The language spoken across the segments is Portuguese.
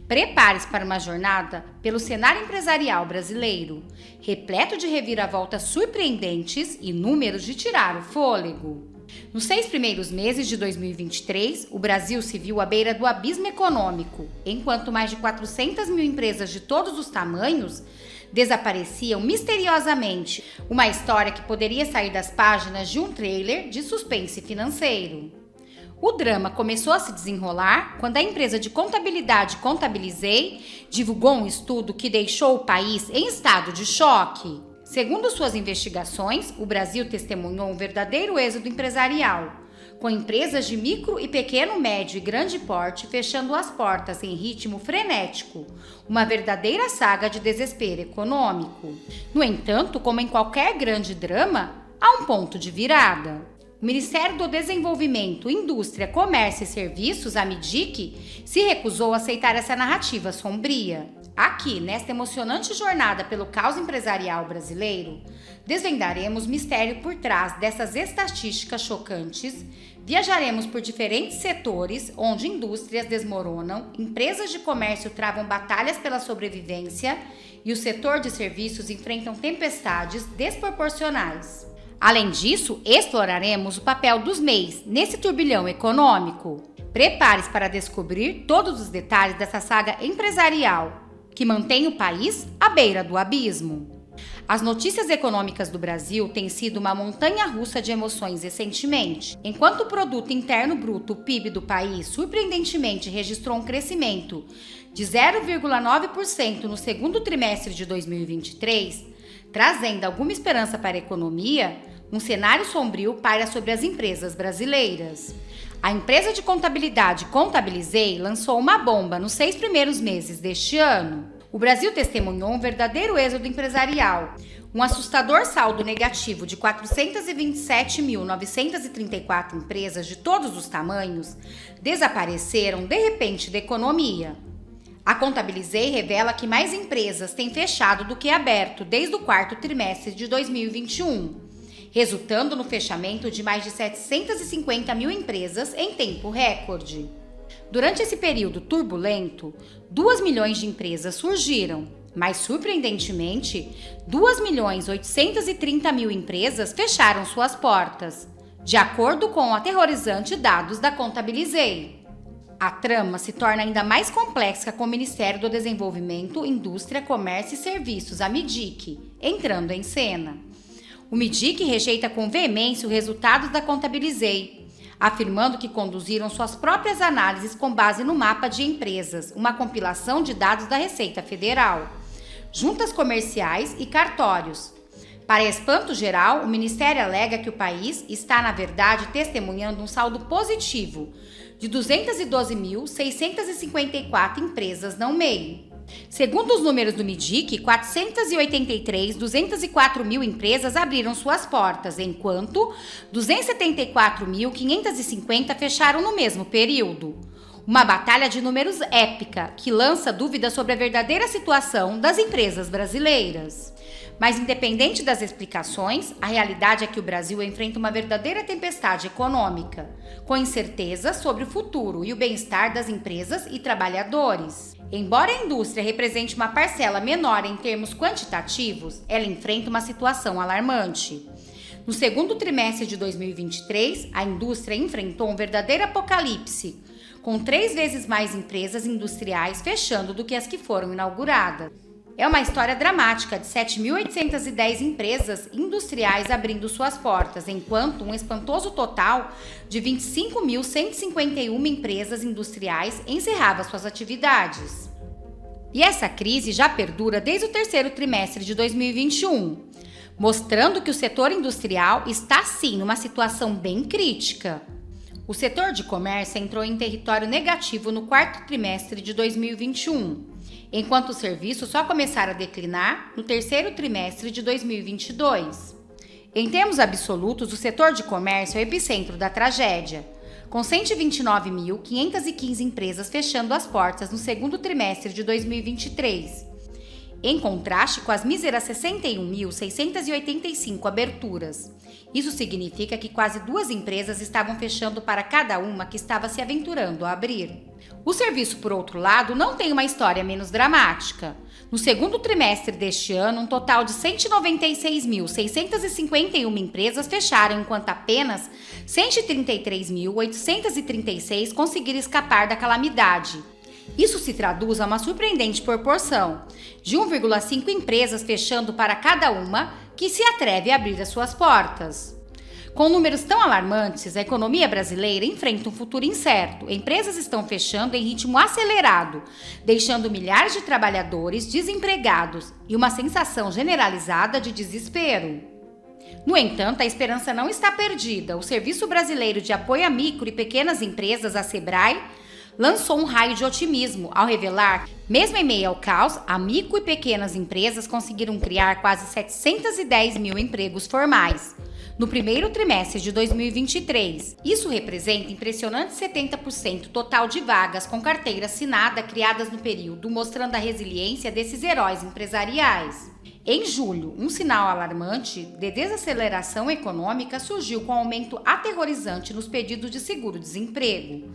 Prepare-se para uma jornada pelo cenário empresarial brasileiro, repleto de reviravoltas surpreendentes e números de tirar o fôlego. Nos 6 primeiros meses de 2023, o Brasil se viu à beira do abismo econômico, enquanto mais de 400 mil empresas de todos os tamanhos desapareciam misteriosamente, uma história que poderia sair das páginas de um trailer de suspense financeiro. O drama começou a se desenrolar quando a empresa de contabilidade Contabilizei divulgou um estudo que deixou o país em estado de choque. Segundo suas investigações, o Brasil testemunhou um verdadeiro êxodo empresarial, com empresas de micro e pequeno, médio e grande porte fechando as portas em ritmo frenético, uma verdadeira saga de desespero econômico. No entanto, como em qualquer grande drama, há um ponto de virada. O Ministério do Desenvolvimento, Indústria, Comércio e Serviços, a MIDIC, se recusou a aceitar essa narrativa sombria. Aqui, nesta emocionante jornada pelo caos empresarial brasileiro, desvendaremos o mistério por trás dessas estatísticas chocantes, viajaremos por diferentes setores onde indústrias desmoronam, empresas de comércio travam batalhas pela sobrevivência e o setor de serviços enfrentam tempestades desproporcionais. Além disso, exploraremos o papel dos MEIs nesse turbilhão econômico. Prepare-se para descobrir todos os detalhes dessa saga empresarial que mantém o país à beira do abismo. As notícias econômicas do Brasil têm sido uma montanha-russa de emoções recentemente. Enquanto o Produto Interno Bruto, o PIB do país, surpreendentemente registrou um crescimento de 0,9% no segundo trimestre de 2023, trazendo alguma esperança para a economia, um cenário sombrio paira sobre as empresas brasileiras. A empresa de contabilidade Contabilizei lançou uma bomba nos 6 primeiros meses deste ano. O Brasil testemunhou um verdadeiro êxodo empresarial. Um assustador saldo negativo de 427.934 empresas de todos os tamanhos desapareceram de repente da economia. A Contabilizei revela que mais empresas têm fechado do que aberto desde o quarto trimestre de 2021, resultando no fechamento de mais de 750 mil empresas em tempo recorde. Durante esse período turbulento, 2 milhões de empresas surgiram, mas surpreendentemente, 2.830.000 empresas fecharam suas portas, de acordo com aterrorizantes dados da Contabilizei. A trama se torna ainda mais complexa com o Ministério do Desenvolvimento, Indústria, Comércio e Serviços, a MIDIC, entrando em cena. O MIDIC rejeita com veemência os resultados da Contabilizei, afirmando que conduziram suas próprias análises com base no mapa de empresas, uma compilação de dados da Receita Federal, juntas comerciais e cartórios. Para espanto geral, o Ministério alega que o país está, na verdade, testemunhando um saldo positivo de 212.654 empresas não MEI. Segundo os números do MIDIC, 483.204 mil empresas abriram suas portas, enquanto 274.550 fecharam no mesmo período. Uma batalha de números épica que lança dúvidas sobre a verdadeira situação das empresas brasileiras. Mas independente das explicações, a realidade é que o Brasil enfrenta uma verdadeira tempestade econômica, com incerteza sobre o futuro e o bem-estar das empresas e trabalhadores. Embora a indústria represente uma parcela menor em termos quantitativos, ela enfrenta uma situação alarmante. No segundo trimestre de 2023, a indústria enfrentou um verdadeiro apocalipse, com 3 vezes mais empresas industriais fechando do que as que foram inauguradas. É uma história dramática de 7.810 empresas industriais abrindo suas portas, enquanto um espantoso total de 25.151 empresas industriais encerrava suas atividades. E essa crise já perdura desde o terceiro trimestre de 2021, mostrando que o setor industrial está sim numa situação bem crítica. O setor de comércio entrou em território negativo no quarto trimestre de 2021, enquanto os serviços só começaram a declinar no terceiro trimestre de 2022. Em termos absolutos, o setor de comércio é o epicentro da tragédia, com 129.515 empresas fechando as portas no segundo trimestre de 2023. em contraste com as míseras 61.685 aberturas. Isso significa que quase 2 empresas estavam fechando para cada uma que estava se aventurando a abrir. O serviço, por outro lado, não tem uma história menos dramática. No segundo trimestre deste ano, um total de 196.651 empresas fecharam, enquanto apenas 133.836 conseguiram escapar da calamidade. Isso se traduz a uma surpreendente proporção de 1,5 empresas fechando para cada uma que se atreve a abrir as suas portas. Com números tão alarmantes, a economia brasileira enfrenta um futuro incerto. Empresas estão fechando em ritmo acelerado, deixando milhares de trabalhadores desempregados e uma sensação generalizada de desespero. No entanto, a esperança não está perdida. O Serviço Brasileiro de Apoio a Micro e Pequenas Empresas, a SEBRAE, lançou um raio de otimismo ao revelar que, mesmo em meio ao caos, a micro e pequenas empresas conseguiram criar quase 710 mil empregos formais no primeiro trimestre de 2023. Isso representa impressionante 70% total de vagas com carteira assinada criadas no período, mostrando a resiliência desses heróis empresariais. Em julho, um sinal alarmante de desaceleração econômica surgiu com um aumento aterrorizante nos pedidos de seguro-desemprego,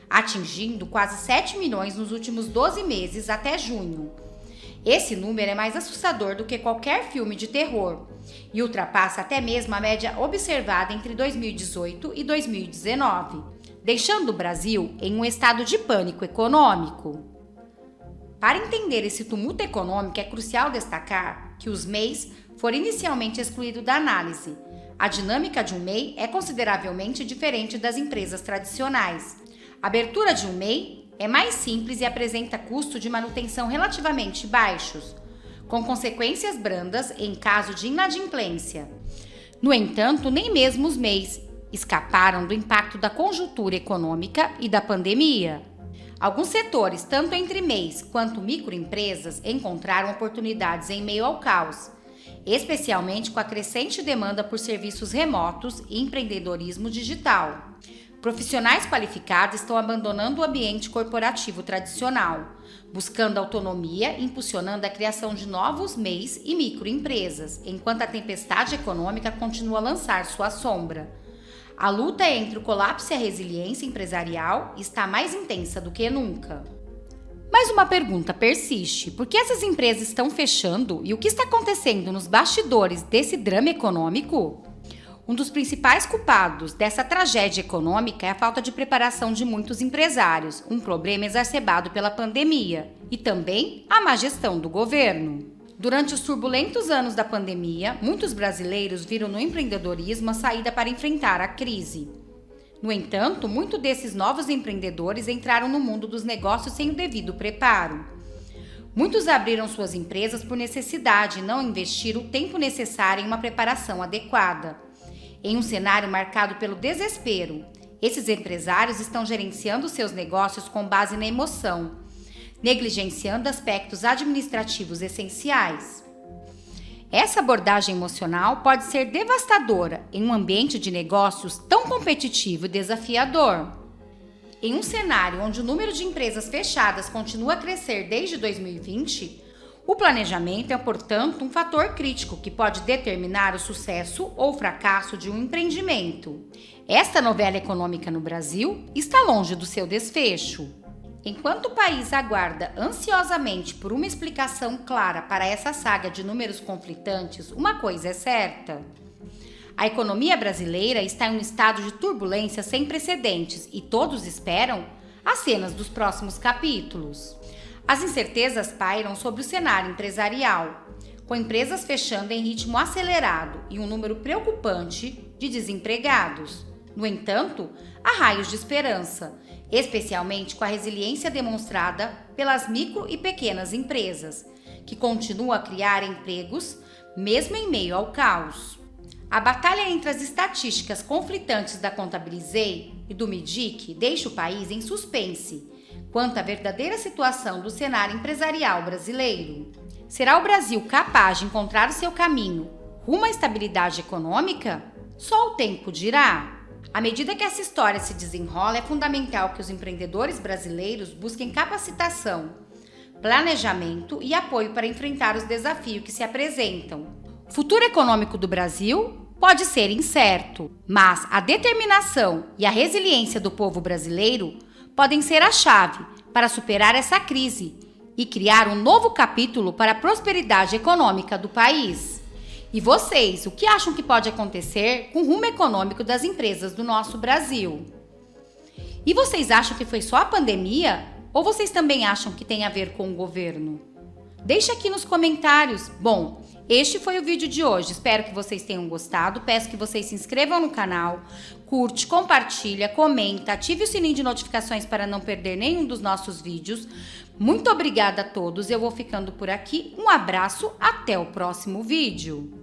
atingindo quase 7 milhões nos últimos 12 meses até junho. Esse número é mais assustador do que qualquer filme de terror e ultrapassa até mesmo a média observada entre 2018 e 2019, deixando o Brasil em um estado de pânico econômico. Para entender esse tumulto econômico, é crucial destacar que os MEIs foram inicialmente excluídos da análise. A dinâmica de um MEI é consideravelmente diferente das empresas tradicionais. A abertura de um MEI é mais simples e apresenta custo de manutenção relativamente baixos, com consequências brandas em caso de inadimplência. No entanto, nem mesmo os MEIs escaparam do impacto da conjuntura econômica e da pandemia. Alguns setores, tanto entre MEIs quanto microempresas, encontraram oportunidades em meio ao caos, especialmente com a crescente demanda por serviços remotos e empreendedorismo digital. Profissionais qualificados estão abandonando o ambiente corporativo tradicional, buscando autonomia e impulsionando a criação de novos MEIs e microempresas, enquanto a tempestade econômica continua a lançar sua sombra. A luta entre o colapso e a resiliência empresarial está mais intensa do que nunca. Mas uma pergunta persiste: por que essas empresas estão fechando e o que está acontecendo nos bastidores desse drama econômico? Um dos principais culpados dessa tragédia econômica é a falta de preparação de muitos empresários, um problema exacerbado pela pandemia, e também a má gestão do governo. Durante os turbulentos anos da pandemia, muitos brasileiros viram no empreendedorismo a saída para enfrentar a crise. No entanto, muitos desses novos empreendedores entraram no mundo dos negócios sem o devido preparo. Muitos abriram suas empresas por necessidade e não investiram o tempo necessário em uma preparação adequada. Em um cenário marcado pelo desespero, esses empresários estão gerenciando seus negócios com base na emoção, negligenciando aspectos administrativos essenciais. Essa abordagem emocional pode ser devastadora em um ambiente de negócios tão competitivo e desafiador. Em um cenário onde o número de empresas fechadas continua a crescer desde 2020, o planejamento é, portanto, um fator crítico que pode determinar o sucesso ou fracasso de um empreendimento. Esta novela econômica no Brasil está longe do seu desfecho. Enquanto o país aguarda ansiosamente por uma explicação clara para essa saga de números conflitantes, uma coisa é certa: a economia brasileira está em um estado de turbulência sem precedentes e todos esperam as cenas dos próximos capítulos. As incertezas pairam sobre o cenário empresarial, com empresas fechando em ritmo acelerado e um número preocupante de desempregados. No entanto, há raios de esperança, especialmente com a resiliência demonstrada pelas micro e pequenas empresas, que continuam a criar empregos mesmo em meio ao caos. A batalha entre as estatísticas conflitantes da Contabilizei e do MEDIC deixa o país em suspense quanto à verdadeira situação do cenário empresarial brasileiro. Será o Brasil capaz de encontrar o seu caminho rumo à estabilidade econômica? Só o tempo dirá. À medida que essa história se desenrola, é fundamental que os empreendedores brasileiros busquem capacitação planejamento e apoio para enfrentar os desafios que se apresentam. O futuro econômico do Brasil pode ser incerto, mas a determinação e a resiliência do povo brasileiro podem ser a chave para superar essa crise e criar um novo capítulo para a prosperidade econômica do país. E vocês, o que acham que pode acontecer com o rumo econômico das empresas do nosso Brasil? E vocês acham que foi só a pandemia? Ou vocês também acham que tem a ver com o governo? Deixe aqui nos comentários. Bom, este foi o vídeo de hoje. Espero que vocês tenham gostado. Peço que vocês se inscrevam no canal, curte, compartilha, comenta, ative o sininho de notificações para não perder nenhum dos nossos vídeos. Muito obrigada a todos. Eu vou ficando por aqui. Um abraço, até o próximo vídeo.